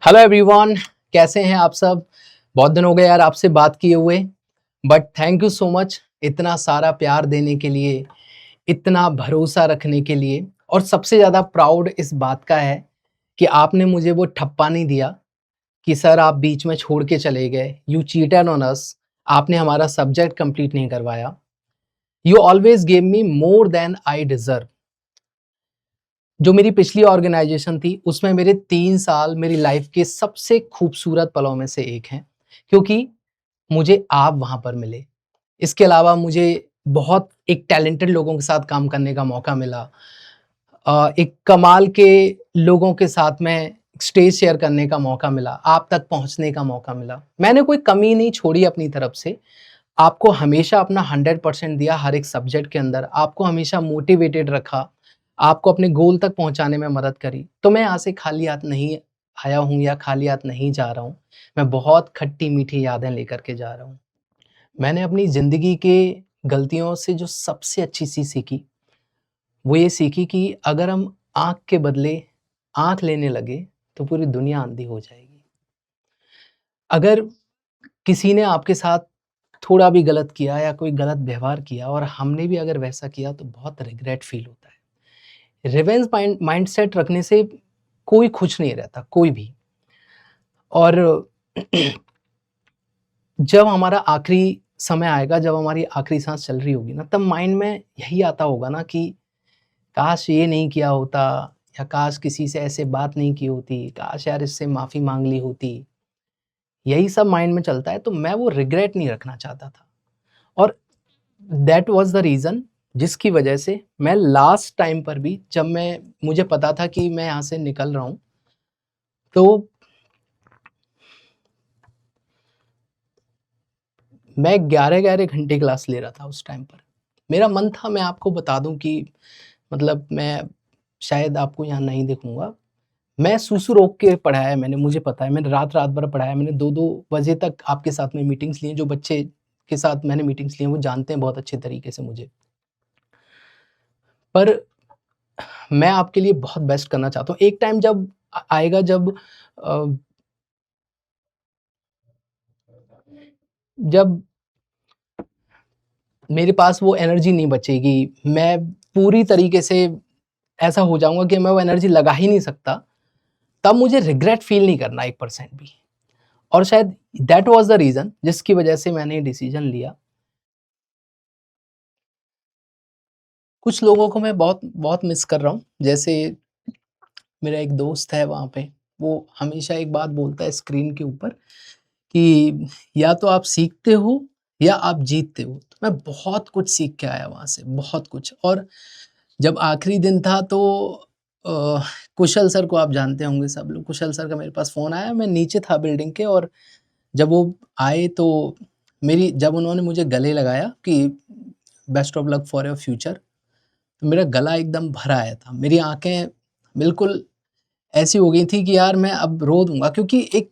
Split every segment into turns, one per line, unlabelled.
Hello everyone, कैसे हैं आप सब। बहुत दिन हो गए यार आपसे बात किए हुए, but thank you so much इतना सारा प्यार देने के लिए, इतना भरोसा रखने के लिए। और सबसे ज़्यादा प्राउड इस बात का है कि आपने मुझे वो ठप्पा नहीं दिया कि सर आप बीच में छोड़ के चले गए, यू चीटेड ऑन अस। आपने हमारा सब्जेक्ट कंप्लीट नहीं करवाया। You always gave me more than I deserve. जो मेरी पिछली ऑर्गेनाइजेशन थी उसमें मेरे 3 साल मेरी लाइफ के सबसे खूबसूरत पलों में से एक हैं, क्योंकि मुझे आप वहाँ पर मिले। इसके अलावा मुझे बहुत एक टैलेंटेड लोगों के साथ काम करने का मौका मिला। एक कमाल के लोगों के साथ में स्टेज शेयर करने का मौका मिला, आप तक पहुँचने का मौका मिला। मैंने कोई कमी नहीं छोड़ी अपनी तरफ से, आपको हमेशा अपना 100% दिया हर एक सब्जेक्ट के अंदर, आपको हमेशा मोटिवेटेड रखा, आपको अपने गोल तक पहुँचाने में मदद करी। तो मैं यहाँ से खाली हाथ नहीं आया हूँ या खाली हाथ नहीं जा रहा हूँ। मैं बहुत खट्टी-मीठी यादें लेकर के जा रहा हूँ। मैंने अपनी ज़िंदगी के गलतियों से जो सबसे अच्छी चीज़ सीखी, वो ये सीखी कि अगर हम आँख के बदले आँख लेने लगे, तो पूरी दुनिया अंधी हो जाएगी। अगर किसी ने आपके साथ थोड़ा भी गलत किया या कोई गलत व्यवहार किया और हमने भी अगर वैसा किया तो बहुत रिग्रेट फील होता है। रिवेंज माइंडसेट रखने से कोई खुश नहीं रहता, कोई भी। और जब हमारा आखिरी समय आएगा, जब हमारी आखिरी सांस चल रही होगी ना, तब माइंड में यही आता होगा ना कि काश ये नहीं किया होता, या काश किसी से ऐसे बात नहीं की होती, काश यार इससे माफ़ी मांग ली होती। यही सब माइंड में चलता है, तो मैं वो रिग्रेट नहीं रखना चाहता था। और दैट वाज़ द रीज़न जिसकी वजह से मैं लास्ट टाइम पर भी, जब मुझे पता था कि मैं यहाँ से निकल रहा हूँ, तो मैं 11-11 घंटे क्लास ले रहा था उस टाइम पर। मेरा मन था, मैं आपको बता दूँ कि मतलब मैं शायद आपको यहाँ नहीं दिखूँगा। मैं सुसु रोक के पढ़ाया है मैंने, मुझे पता है। मैंने रात-रात भर पढ़ाया। मैंने 2-2 बजे तक आपके साथ में मीटिंग्स ली हैं। जो बच्चे के साथ मैंने मीटिंग्स ली हैं, वो जानते हैं बहुत अच्छे तरीके से मुझे। पर मैं आपके लिए बहुत बेस्ट करना चाहता हूँ। एक टाइम जब आएगा, अ, जब मेरे पास वो एनर्जी नहीं बचेगी, मैं पूरी तरीके से ऐसा हो जाऊँगा कि मैं वो एनर्जी लगा ही नहीं सकता, तब मुझे रिग्रेट फ़ील नहीं करना 1% भी। और शायद दैट वाज़ द रीज़न जिसकी वजह से मैंने ये डिसीज़न लिया। कुछ लोगों को मैं बहुत बहुत मिस कर रहा हूँ। जैसे मेरा एक दोस्त है वहाँ पे, वो हमेशा एक बात बोलता है स्क्रीन के ऊपर कि या तो आप सीखते हो या आप जीतते हो। तो मैं बहुत कुछ सीख के आया वहाँ से, बहुत कुछ। और जब आखिरी दिन था तो अ, कुशल सर को आप जानते होंगे सब लोग। कुशल सर का मेरे पास फ़ोन आया, मैं नीचे था बिल्डिंग के, और जब वो आए तो मेरी जब उन्होंने मुझे गले लगाया कि best of luck for your future, तो मेरा गला एकदम भर आया था। मेरी आँखें बिल्कुल ऐसी हो गई थी कि यार मैं अब रो दूँगा, क्योंकि एक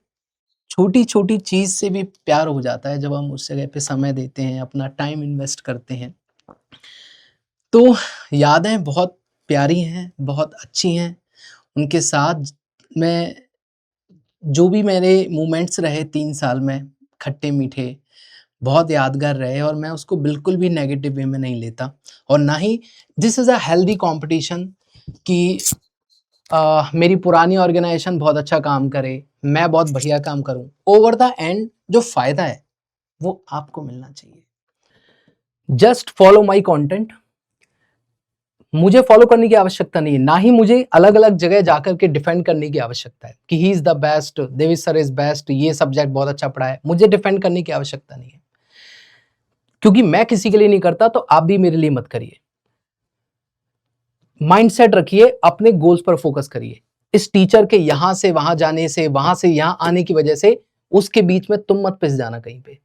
छोटी-छोटी चीज़ से भी प्यार हो जाता है जब हम उस जगह पे समय देते हैं, अपना टाइम इन्वेस्ट करते हैं। तो यादें बहुत प्यारी हैं, बहुत अच्छी हैं। उनके साथ मैं जो भी मेरे मोमेंट्स रहे 3 साल में, खट्टे-मीठे, बहुत यादगार रहे, और मैं उसको बिल्कुल भी नेगेटिव वे में नहीं लेता। और ना ही this is a healthy competition कि मेरी पुरानी ऑर्गेनाइज़ेशन बहुत अच्छा काम करे, मैं बहुत बढ़िया काम करूँ। ओवर द एंड जो फ़ायदा है, वो आपको मिलना चाहिए। Just follow my content. मुझे फॉलो करने की आवश्यकता नहीं है, ना ही मुझे अलग-अलग जगह जाकर के डिफेंड करने की आवश्यकता है कि he is the best, Devesh sir is best, ये सब्जेक्ट बहुत अच्छा पढ़ाया है। मुझे डिफेंड करने की आवश्यकता नहीं है, क्योंकि मैं किसी के लिए नहीं करता, तो आप भी मेरे लिए मत करिए। माइंडसेट रखिए, अपने गोल्स पर फोकस करिए। इस टीचर के यहां से वहां जाने से, वहां से यहां आने की वजह से, उसके बीच में तुम मत पिस जाना कहीं पे।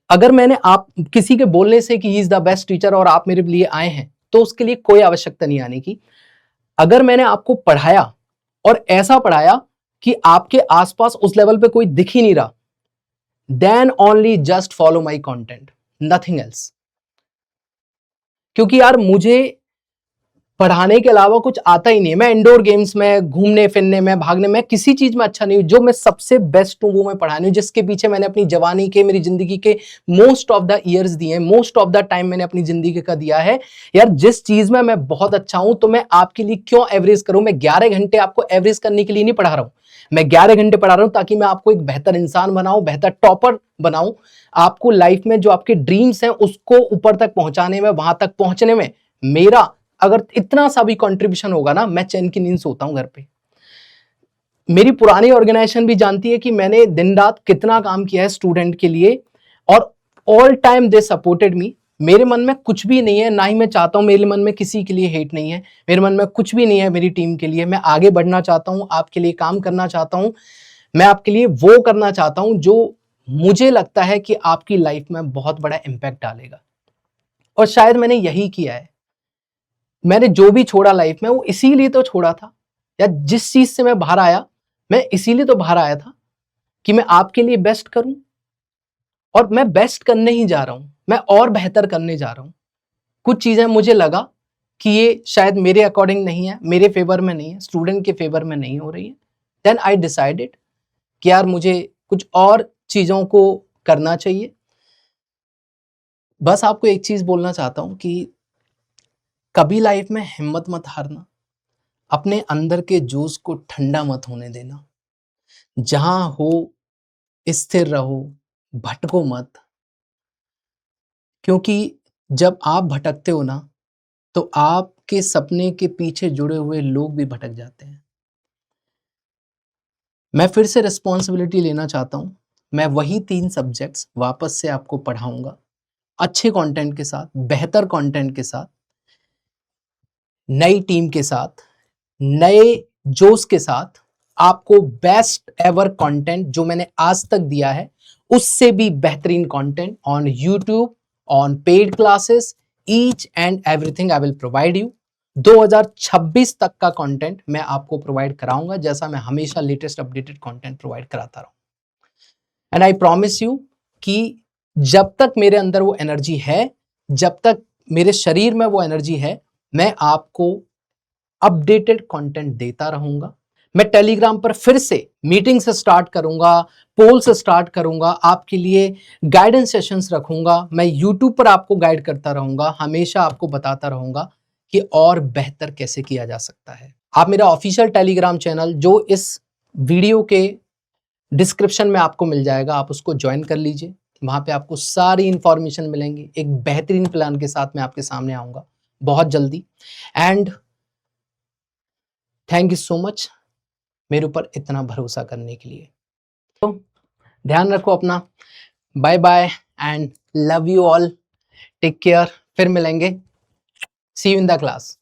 अगर मैंने आप किसी के बोलने से कि he is the best teacher और आप मेरे लिए आए हैं, तो उसके लिए कोई आवश्यकता नहीं आने की। अगर मैंने आपको पढ़ाया और ऐसा पढ़ाया कि आपके आसपास उस लेवल पे कोई दिख ही नहीं रहा, then only just follow my content, nothing else. क्योंकि यार मुझे पढ़ाने के अलावा कुछ आता ही नहीं है। मैं इंडोर गेम्स में, घूमने फिरने में, भागने में, किसी चीज में अच्छा नहीं हूं। जो मैं सबसे बेस्ट हूं वो मैं पढ़ाने हूं, जिसके पीछे मैंने अपनी जवानी के, मेरी जिंदगी के मोस्ट ऑफ द ईयर्स दिए हैं, मोस्ट ऑफ द टाइम मैंने अपनी जिंदगी का दिया है। यार जिस चीज में मैं बहुत अच्छा हूं तो मैं आपके लिए क्यों एवरेज करूं? मैं 11 घंटे आपको एवरेज करने के लिए नहीं पढ़ा रहा हूं, मैं 11 घंटे पढ़ा रहा हूं ताकि मैं आपको एक बेहतर इंसान बनाऊं, बेहतर टॉपर बनाऊं, आपको लाइफ में जो आपके ड्रीम्स हैं उसको ऊपर तक पहुंचाने में, वहां तक पहुंचने में मेरा अगर इतना सा भी कंट्रीब्यूशन होगा ना, मैं चैन की नींद सोता हूं घर पे। मेरी पुरानी ऑर्गेनाइजेशन भी जानती है कि मैंने दिन रात कितना काम किया है स्टूडेंट के लिए, और all time they supported me. मेरे मन में कुछ भी नहीं है, ना ही मैं चाहता हूं, मेरे मन में किसी के लिए हेट नहीं है, मेरे मन में कुछ भी नहीं है मेरी टीम के लिए। मैं आगे बढ़ना चाहता हूं, आपके लिए काम करना चाहता हूं, मैं आपके लिए वो करना चाहता हूं जो मुझे लगता है कि आपकी लाइफ में बहुत बड़ा इंपैक्ट डालेगा। और शायद मैंने यही किया है। मैंने जो भी छोड़ा लाइफ में वो इसीलिए तो छोड़ा था, या जिस चीज से मैं बाहर आया मैं इसीलिए तो बाहर आया था कि मैं आपके लिए बेस्ट करूं। और मैं बेस्ट करने ही जा रहा हूं, मैं और बेहतर करने जा रहा हूं। कुछ चीजें मुझे लगा कि ये शायद मेरे अकॉर्डिंग नहीं है, मेरे फेवर में नहीं है, स्टूडेंट के फेवर में नहीं हो रही है। देन आई डिसाइडेड कि यार मुझे कुछ और चीजों को करना चाहिए। बस आपको एक चीज बोलना चाहता हूं कि कभी लाइफ में हिम्मत मत हारना, अपने अंदर के जोश को ठंडा मत होने देना। जहां हो स्थिर रहो, भटको मत। क्योंकि जब आप भटकते हो ना तो आपके सपने के पीछे जुड़े हुए लोग भी भटक जाते हैं। मैं फिर से रिस्पॉन्सिबिलिटी लेना चाहता हूं, मैं वही 3 सब्जेक्ट्स वापस से आपको पढ़ाऊंगा, अच्छे कंटेंट के साथ, बेहतर कंटेंट के साथ, नई टीम के साथ, नए जोश के साथ, आपको बेस्ट एवर कंटेंट जो मैंने आज तक दिया है उससे भी बेहतरीन content on YouTube, on paid classes, each and everything I will provide you. 2026 तक का कंटेंट मैं आपको प्रोवाइड कराऊंगा, जैसा मैं हमेशा लेटेस्ट अपडेटेड कंटेंट प्रोवाइड कराता रहूं। एंड आई प्रॉमिस यू कि जब तक मेरे अंदर वो एनर्जी है, जब तक मेरे शरीर में वो एनर्जी है, मैं आपको अपडेटेड कंटेंट देता रहूंगा। मैं टेलीग्राम पर फिर से मीटिंग से स्टार्ट करूंगा, पोल से स्टार्ट करूंगा, आपके लिए गाइडेंस सेशंस रखूंगा। मैं यूट्यूब पर आपको गाइड करता रहूंगा, हमेशा आपको बताता रहूंगा कि और बेहतर कैसे किया जा सकता है। आप मेरा ऑफिशियल टेलीग्राम चैनल जो इस वीडियो के डिस्क्रिप्शन में आपको मिल जाएगा, आप उसको ज्वाइन कर लीजिए। वहां पे आपको सारी इंफॉर्मेशन मिलेंगी। एक बेहतरीन प्लान के साथ मैं आपके सामने आऊंगा बहुत जल्दी। And thank you so much मेरे ऊपर इतना भरोसा करने के लिए। तो ध्यान रखो अपना। Bye bye and love you all. Take care. फिर मिलेंगे। See you in the class.